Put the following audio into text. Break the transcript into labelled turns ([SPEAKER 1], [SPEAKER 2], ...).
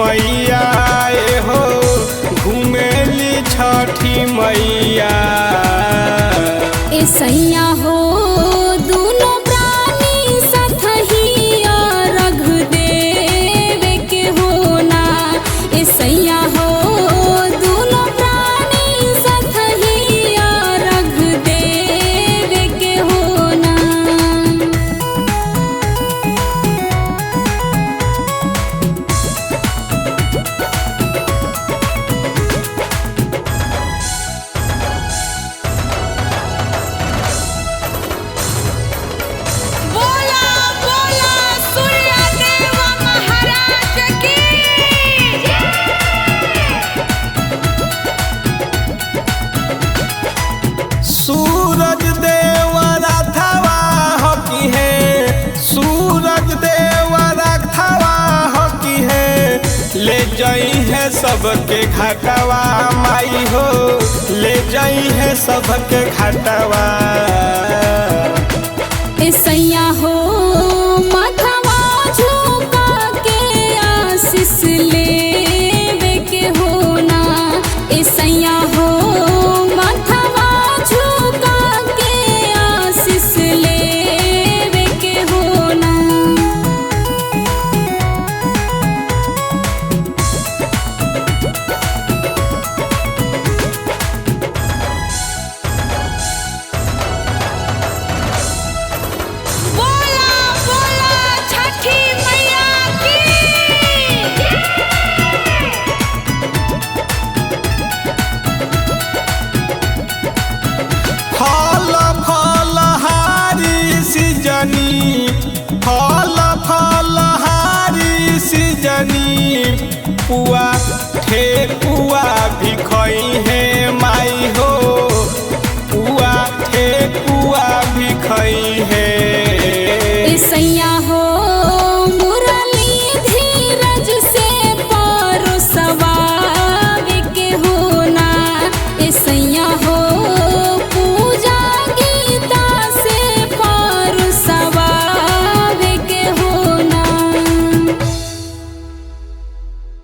[SPEAKER 1] मैया हो घूमेली छठी मैया।
[SPEAKER 2] ए सैया हो दोनों प्राणी सतहिया रघ देवे के होना। ए सैया हो दोनों प्राणी सतहिया रघ देवे के होना। बोला बोला सूर्यदेव महाराज की
[SPEAKER 1] सूरज देव रथवा हकी है, सूरज देव रथवा हकी है। ले जाई है सबके घाटवा माई हो, ले जाई है सबके घाटवा।
[SPEAKER 2] ए सैया हो माथवा झुका के आशीष लेवे के होना। ए सैया हो माथवा झुका के आशीष लेवे के होना। बोला बोला छठी मैया की
[SPEAKER 1] फल फल हारी सीजनी, फल फल हारी सीजनी। पुआ ठेकुआ भी खई है माई हो,